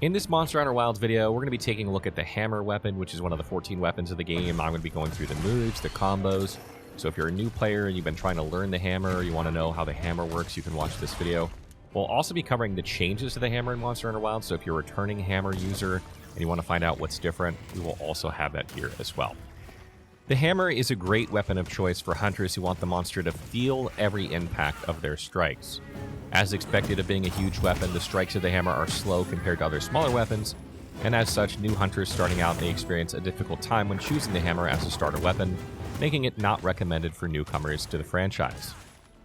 In this Monster Hunter Wilds video, we're going to be taking a look at the hammer weapon, which is one of the 14 weapons of the game. I'm going to be going through the moves, the combos. So if you're a new player and you've been trying to learn the hammer, or you want to know how the hammer works, you can watch this video. We'll also be covering the changes to the hammer in Monster Hunter Wilds, so if you're a returning hammer user and you want to find out what's different, we will also have that here as well. The hammer is a great weapon of choice for hunters who want the monster to feel every impact of their strikes. As expected of being a huge weapon, the strikes of the hammer are slow compared to other smaller weapons, and as such, new hunters starting out may experience a difficult time when choosing the hammer as a starter weapon, making it not recommended for newcomers to the franchise.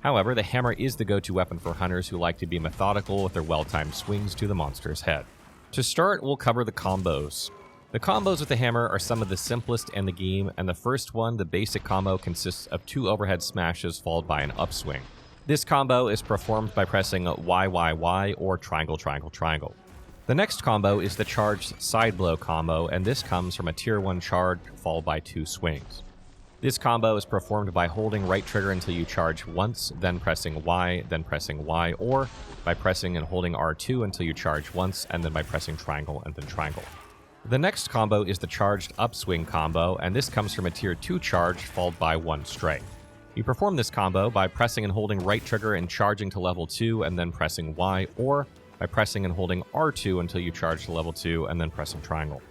However, the hammer is the go-to weapon for hunters who like to be methodical with their well-timed swings to the monster's head. To start, we'll cover the combos. The combos with the hammer are some of the simplest in the game, and the first one, the basic combo, consists of 2 overhead smashes followed by an upswing. This combo is performed by pressing Y or triangle, triangle, triangle. The next combo is the charged side blow combo, and this comes from a tier 1 charge followed by 2 swings. This combo is performed by holding right trigger until you charge once, then pressing Y, or by pressing and holding R2 until you charge once, and then by pressing triangle and then triangle. The next combo is the charged upswing combo, and this comes from a tier 2 charge followed by 1 strike. You perform this combo by pressing and holding right trigger and charging to level 2 and then pressing Y, or by pressing and holding R2 until you charge to level 2 and then pressing triangle.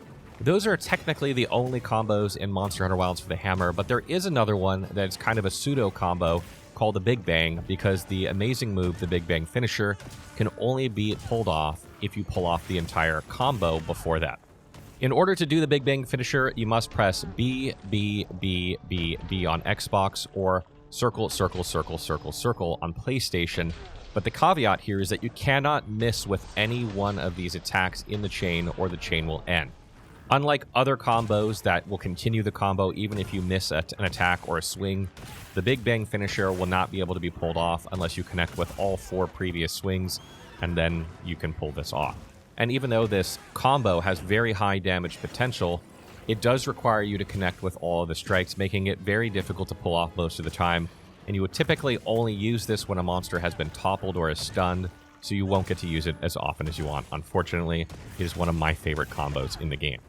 Those are technically the only combos in Monster Hunter Wilds for the hammer, but there is another one that's kind of a pseudo combo called the Big Bang, because the amazing move, the Big Bang finisher, can only be pulled off if you pull off the entire combo before that. In order to do the Big Bang finisher, you must press B on Xbox, or circle, circle, circle, circle, circle on PlayStation. But the caveat here is that you cannot miss with any one of these attacks in the chain, or the chain will end. Unlike other combos that will continue the combo even if you miss an attack or a swing, the Big Bang finisher will not be able to be pulled off unless you connect with all 4 previous swings, and then you can pull this off. And even though this combo has very high damage potential, it does require you to connect with all of the strikes, making it very difficult to pull off most of the time, and you would typically only use this when a monster has been toppled or is stunned, so you won't get to use it as often as you want. Unfortunately, it is one of my favorite combos in the game.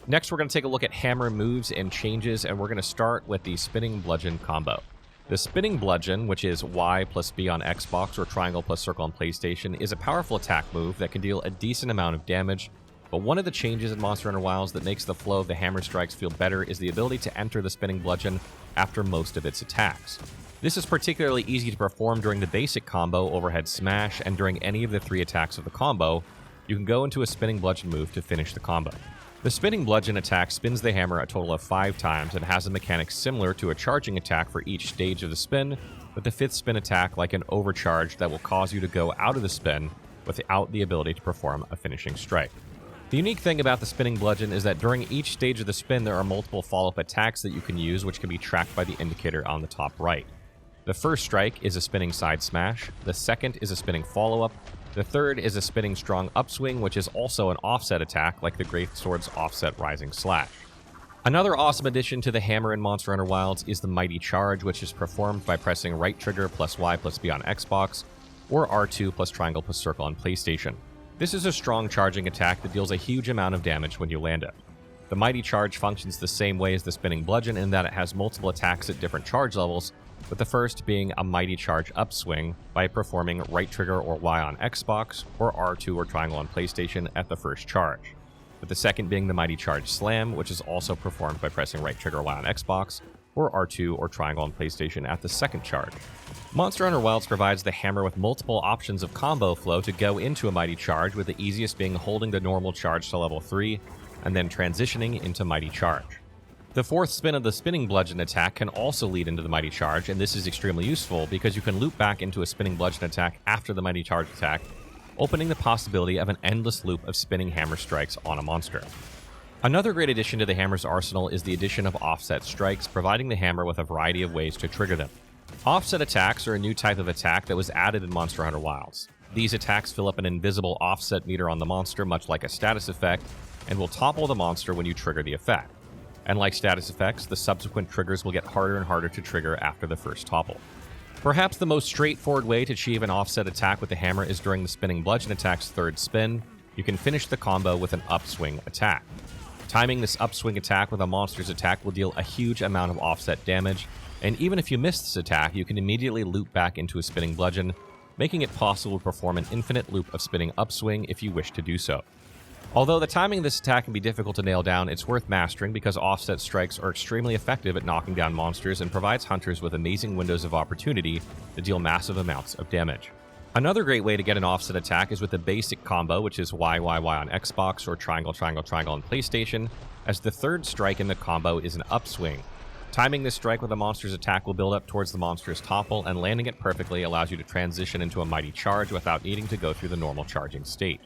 Next, we're going to take a look at hammer moves and changes, and we're going to start with the spinning bludgeon combo. The spinning bludgeon, which is Y plus B on Xbox or triangle plus circle on PlayStation, is a powerful attack move that can deal a decent amount of damage, but one of the changes in Monster Hunter Wilds that makes the flow of the hammer strikes feel better is the ability to enter the spinning bludgeon after most of its attacks. This is particularly easy to perform during the basic combo overhead smash, and during any of the 3 attacks of the combo, you can go into a spinning bludgeon move to finish the combo. The spinning bludgeon attack spins the hammer a total of 5 times and has a mechanic similar to a charging attack for each stage of the spin, with the 5th spin attack like an overcharge that will cause you to go out of the spin without the ability to perform a finishing strike. The unique thing about the spinning bludgeon is that during each stage of the spin there are multiple follow-up attacks that you can use, which can be tracked by the indicator on the top right. The first strike is a spinning side smash, the second is a spinning follow-up, the third is a spinning strong upswing, which is also an offset attack like the Greatsword's offset rising slash. Another awesome addition to the hammer in Monster Hunter Wilds is the mighty charge, which is performed by pressing right trigger plus Y plus B on Xbox, or R2 plus triangle plus circle on PlayStation. This is a strong charging attack that deals a huge amount of damage when you land it. The mighty charge functions the same way as the spinning bludgeon in that it has multiple attacks at different charge levels, with the first being a mighty charge upswing by performing right trigger or Y on Xbox, or R2 or triangle on PlayStation at the first charge, with the second being the mighty charge slam, which is also performed by pressing right trigger Y on Xbox, or R2 or triangle on PlayStation at the second charge. Monster Hunter Wilds provides the hammer with multiple options of combo flow to go into a mighty charge, with the easiest being holding the normal charge to level 3, and then transitioning into mighty charge. The 4th spin of the spinning bludgeon attack can also lead into the mighty charge, and this is extremely useful because you can loop back into a spinning bludgeon attack after the mighty charge attack, opening the possibility of an endless loop of spinning hammer strikes on a monster. Another great addition to the hammer's arsenal is the addition of offset strikes, providing the hammer with a variety of ways to trigger them. Offset attacks are a new type of attack that was added in Monster Hunter Wilds. These attacks fill up an invisible offset meter on the monster, much like a status effect, and will topple the monster when you trigger the effect. And like status effects, the subsequent triggers will get harder and harder to trigger after the first topple. Perhaps the most straightforward way to achieve an offset attack with the hammer is during the spinning bludgeon attack's 3rd spin, you can finish the combo with an upswing attack. Timing this upswing attack with a monster's attack will deal a huge amount of offset damage, and even if you miss this attack, you can immediately loop back into a spinning bludgeon, making it possible to perform an infinite loop of spinning upswing if you wish to do so. Although the timing of this attack can be difficult to nail down, it's worth mastering because offset strikes are extremely effective at knocking down monsters and provides hunters with amazing windows of opportunity to deal massive amounts of damage. Another great way to get an offset attack is with the basic combo, which is YYY on Xbox or triangle triangle triangle on PlayStation, as the third strike in the combo is an upswing. Timing this strike with a monster's attack will build up towards the monster's topple, and landing it perfectly allows you to transition into a mighty charge without needing to go through the normal charging state.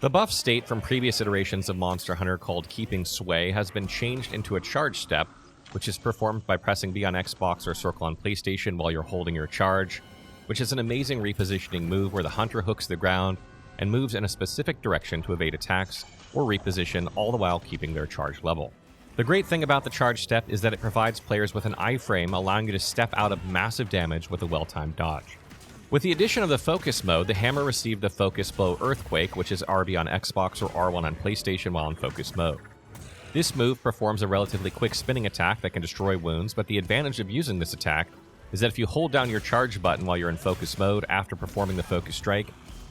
The buff state from previous iterations of Monster Hunter called Keeping Sway has been changed into a charge step, which is performed by pressing B on Xbox or circle on PlayStation while you're holding your charge, which is an amazing repositioning move where the hunter hooks the ground and moves in a specific direction to evade attacks or reposition, all the while keeping their charge level. The great thing about the charge step is that it provides players with an iframe, allowing you to step out of massive damage with a well-timed dodge. With the addition of the focus mode, the hammer received the focus blow Earthquake, which is RB on Xbox or R1 on PlayStation while in focus mode. This move performs a relatively quick spinning attack that can destroy wounds, but the advantage of using this attack is that if you hold down your charge button while you're in focus mode after performing the focus strike,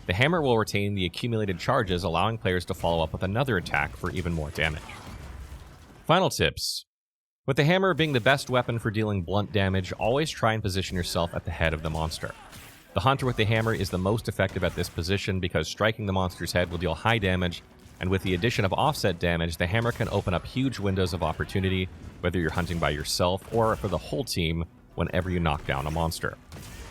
the hammer will retain the accumulated charges, allowing players to follow up with another attack for even more damage. Final tips. With the hammer being the best weapon for dealing blunt damage, always try and position yourself at the head of the monster. The hunter with the hammer is the most effective at this position because striking the monster's head will deal high damage, and with the addition of offset damage, the hammer can open up huge windows of opportunity, whether you're hunting by yourself or for the whole team whenever you knock down a monster.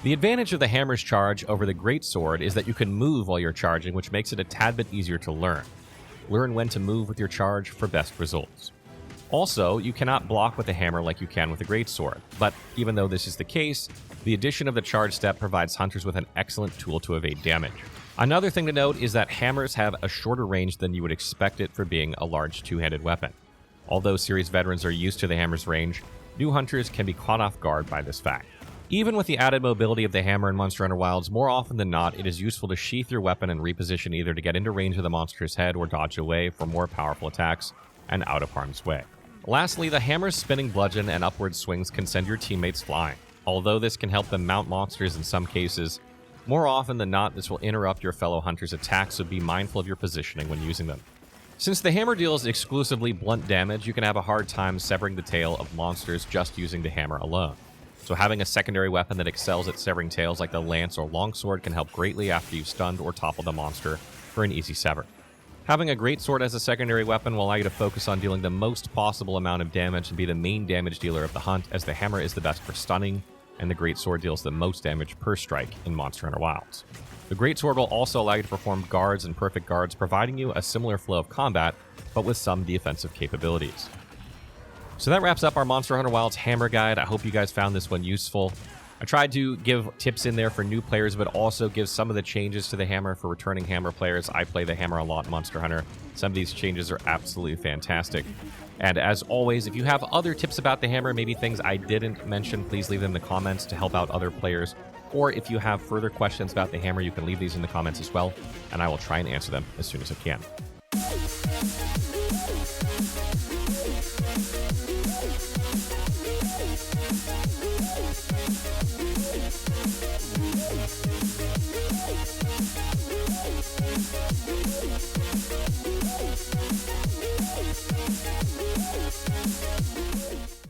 The advantage of the hammer's charge over the greatsword is that you can move while you're charging, which makes it a tad bit easier to learn. Learn when to move with your charge for best results. Also, you cannot block with the hammer like you can with a greatsword, but even though this is the case, the addition of the charge step provides hunters with an excellent tool to evade damage. Another thing to note is that hammers have a shorter range than you would expect it for being a large two-handed weapon. Although series veterans are used to the hammer's range, new hunters can be caught off guard by this fact. Even with the added mobility of the hammer in Monster Hunter Wilds, more often than not, it is useful to sheath your weapon and reposition either to get into range of the monster's head or dodge away from more powerful attacks and out of harm's way. Lastly, the hammer's spinning bludgeon and upward swings can send your teammates flying. Although this can help them mount monsters in some cases, more often than not, this will interrupt your fellow hunters' attacks, so be mindful of your positioning when using them. Since the hammer deals exclusively blunt damage, you can have a hard time severing the tail of monsters just using the hammer alone. So having a secondary weapon that excels at severing tails like the lance or longsword can help greatly after you've stunned or toppled a monster for an easy sever. Having a greatsword as a secondary weapon will allow you to focus on dealing the most possible amount of damage and be the main damage dealer of the hunt, as the hammer is the best for stunning, and the greatsword deals the most damage per strike in Monster Hunter Wilds. The greatsword will also allow you to perform guards and perfect guards, providing you a similar flow of combat, but with some defensive capabilities. So that wraps up our Monster Hunter Wilds Hammer Guide. I hope you guys found this one useful. I tried to give tips in there for new players, but also give some of the changes to the hammer for returning hammer players. I play the hammer a lot in Monster Hunter. Some of these changes are absolutely fantastic. And as always, if you have other tips about the hammer, maybe things I didn't mention, please leave them in the comments to help out other players. Or if you have further questions about the hammer, you can leave these in the comments as well, and I will try and answer them as soon as I can.